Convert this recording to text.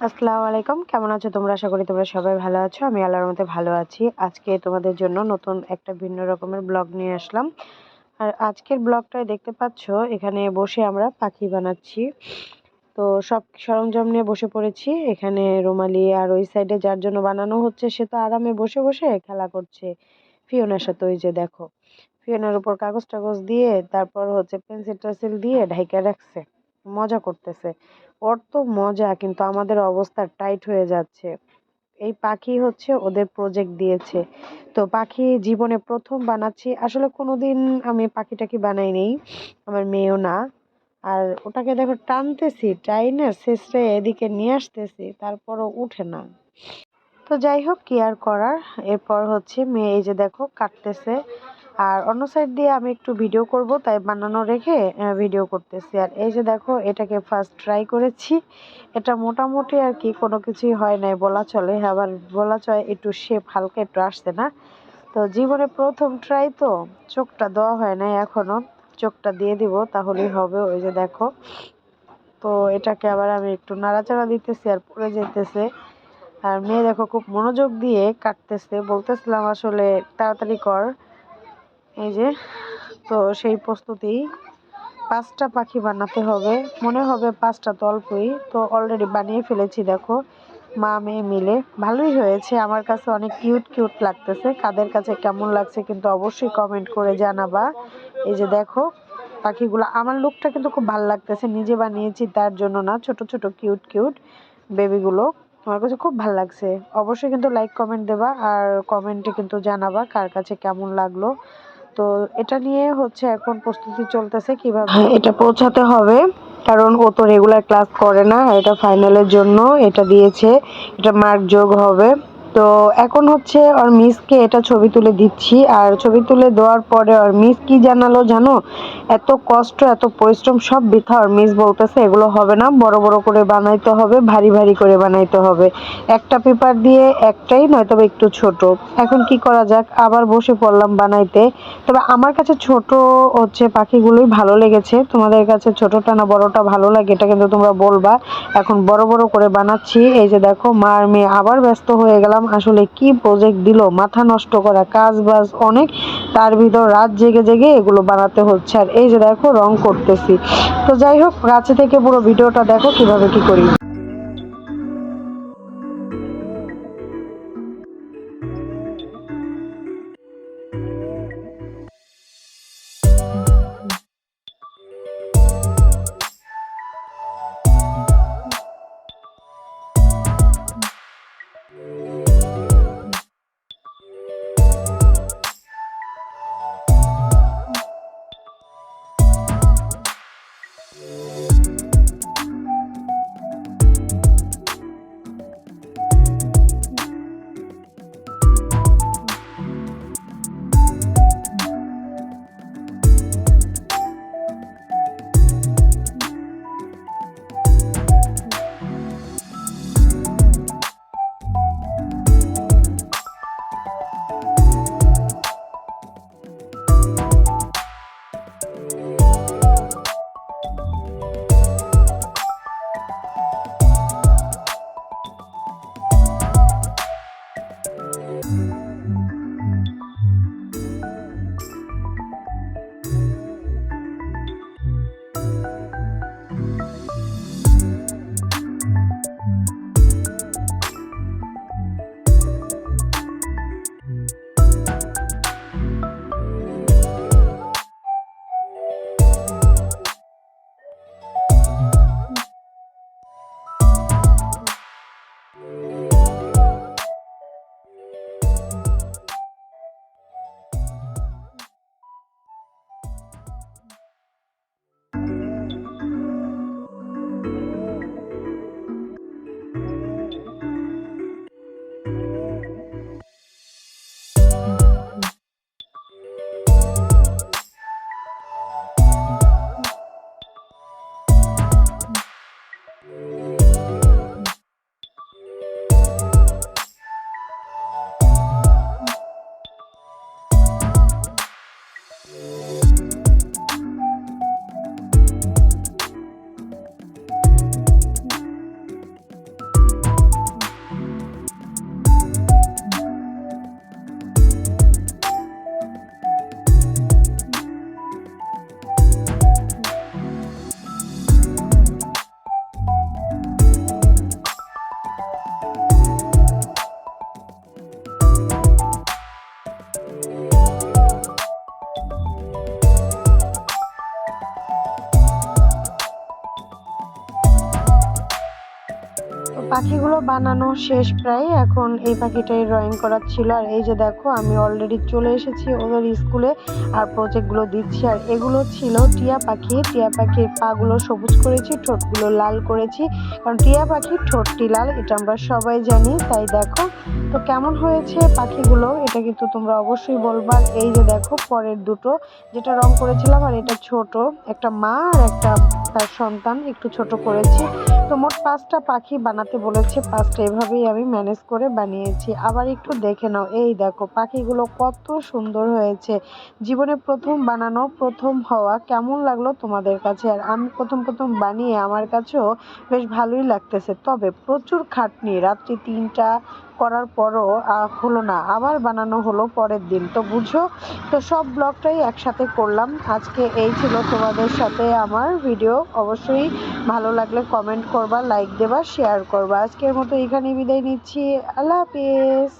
আসসালামু আলাইকুম। কেমন আছো তোমরা? আশা করি তোমরা সবাই ভালো আছো। আমি আল্লাহর রহমতে ভালো আছি। আজকে তোমাদের জন্য নতুন একটা ভিন্ন রকমের ব্লগ নিয়ে আসলাম। আর আজকের ব্লগটায় দেখতে পাচ্ছ এখানে বসে আমরা পাখি বানাচ্ছি। তো সব সরঞ্জাম নিয়ে বসে পড়েছি। এখানে রুমালি আর ওই সাইডে যার জন্য বানানো হচ্ছে সে তো আরামে বসে বসে খেলা করছে ফিওনার সাথে। ওই যে দেখো, ফিওনার উপর কাগজ-টাগজ দিয়ে তারপর হচ্ছে পেন্সিল-টেন্সিল দিয়ে ঢাইকা রাখছে। মজা করতেছে। ওর তো মজা, কিন্তু আমাদের অবস্থা টাইট হয়ে যাচ্ছে। এই পাখি হচ্ছে ওদের প্রজেক্ট দিয়েছে। তো পাখি জীবনে ১ম বানাচ্ছি। আসলে কোনোদিন আমি পাখি-টাখি বানাই নাই। আমার মেয়েও না। আর ওটাকে দেখো টানতেছি, টাইনা ছেঁচড়ে এদিকে নিয়ে আসতেছি, তারপরও উঠে না। তো যাই হোক, কি আর করার। এরপর হচ্ছে মেয়ে এই যে দেখো কাটতেছে। আর অন্য সাইড দিয়ে আমি একটু ভিডিও করব, তাই বানানো রেখে ভিডিও করতেছি। আর এই যে দেখো, এটাকে ফার্স্ট ট্রাই করেছি। এটা মোটামুটি আর কি কোনো কিছুই হয় নাই বলা চলে, আবার বলা চলে একটু শেপ হালকা একটু আসছে না। তো জীবনে ১ম ট্রাই, তো চোখটা দেওয়া হয় নাই এখনো। চোখটা দিয়ে দিব তাহলেই হবে। ওই যে দেখো, তো এটাকে আবার আমি একটু নাড়াচাড়া দিতেছি আর পড়ে যেতেছে। আর মেয়ে দেখো খুব মনোযোগ দিয়ে কাটতেছে। বলতেছিলাম আসলে তাড়াতাড়ি কর। এই যে, তো সেই প্রস্তুতি। ৫টা পাখি বানাতে হবে। মনে হবে ৫টা তো অল্পই। তো অলরেডি বানিয়ে ফেলেছি দেখো, মা মেয়ে মিলে। ভালোই হয়েছে, আমার কাছে অনেক কিউট কিউট লাগতেছে। কাদের কাছে কেমন লাগছে কিন্তু অবশ্যই কমেন্ট করে জানাবা। এই যে দেখো পাখিগুলো, আমার লুকটা কিন্তু খুব ভালো লাগতেছে। নিজে বানিয়েছি তার জন্য না, ছোট ছোট কিউট কিউট বেবিগুলো আমার কাছে খুব ভালো লাগছে। অবশ্যই কিন্তু লাইক কমেন্ট দেবা, আর কমেন্টে কিন্তু জানাবা কার কাছে কেমন লাগলো। তো এটা নিয়ে হচ্ছে এখন প্রস্তুতি চলতেছে কিভাবে এটা পৌঁছাতে হবে। কারণ ও তো রেগুলার ক্লাস করে না, এটা ফাইনালের জন্য এটা দিয়েছে। এটা মার্ক যোগ হবে। তো এখন হচ্ছে ওর মিসকে এটা ছবি তুলে দিচ্ছি। আর ছবি তুলে দেওয়ার পরে ওর মিস কি জানালো জানো? এত কষ্ট এত পরিশ্রম সব বৃথা। ওর মিস বলতেছে এগুলো হবে না, বড় বড় করে বানাইতে হবে, ভারী ভারী করে বানাইতে হবে। একটা পেপার দিয়ে একটাই নয়, তবে একটু ছোট। এখন কি করা যাক, আবার বসে পড়লাম বানাইতে। তবে আমার কাছে ছোট হচ্ছে পাখিগুলোই ভালো লেগেছে। তোমাদের কাছে ছোটটা না বড়টা ভালো লাগে এটা কিন্তু তোমরা বলবা। এখন বড় বড় করে বানাচ্ছি। এই যে দেখো, মা আর মেয়ে আবার ব্যস্ত হয়ে গেলাম। আসলে কি প্রজেক্ট দিল, মাথা নষ্ট করা কাজ বাজ অনেক। তার ভিতর রাত জেগে জেগে এগুলো বানাতে হচ্ছে। আর এই যে দেখো রং করতেছি। তো যাই হোক, কাছে থেকে পুরো ভিডিওটা দেখো কিভাবে কি করি। পাখিগুলো বানানো শেষ প্রায়, এখন এই পাখিটাই ড্রয়িং করার ছিল। আর এই যে দেখো আমি অলরেডি চলে এসেছি ওদের স্কুলে আর প্রজেক্টগুলো দিচ্ছি। আর এগুলো ছিল টিয়া পাখি। টিয়া পাখির পাগুলো সবুজ করেছি, ঠোঁটগুলো লাল করেছি, কারণ টিয়া পাখির ঠোঁটটি লাল, এটা আমরা সবাই জানি। তাই দেখো তো কেমন হয়েছে পাখিগুলো, এটা কিন্তু তোমরা অবশ্যই বলবা। এই যে দেখো পরের দুটো যেটা রং করেছিলাম, আর এটা ছোট, একটা মা আর একটা তার সন্তান, একটু ছোট করেছি। তো মোট 5টা পাখি বানাতে বলেছে, 5টা এভাবেই আমি ম্যানেজ করে বানিয়েছি। আবার একটু দেখে নাও, এই দেখো পাখিগুলো কত সুন্দর হয়েছে। জীবনে প্রথম বানানো, প্রথম হওয়া, কেমন লাগলো তোমাদের কাছে? আর আমি প্রথম প্রথম বানিয়ে আমার কাছেও বেশ ভালোই লাগতেছে, তবে প্রচুর খাটনি। রাত্রি 3টা করার পরও হলো না, আবার বানানো হলো পরের দিন, তো বুঝো। তো সব ব্লগটাই একসাথে করলাম আজকে। এই ছিল তোমাদের সাথে আমার ভিডিও। অবশ্যই ভালো লাগলে কমেন্ট করবা, লাইক দেবা, শেয়ার করবা। আজকের মতো এখানেই বিদায় নিচ্ছি। আল্লাহ হাফেজ।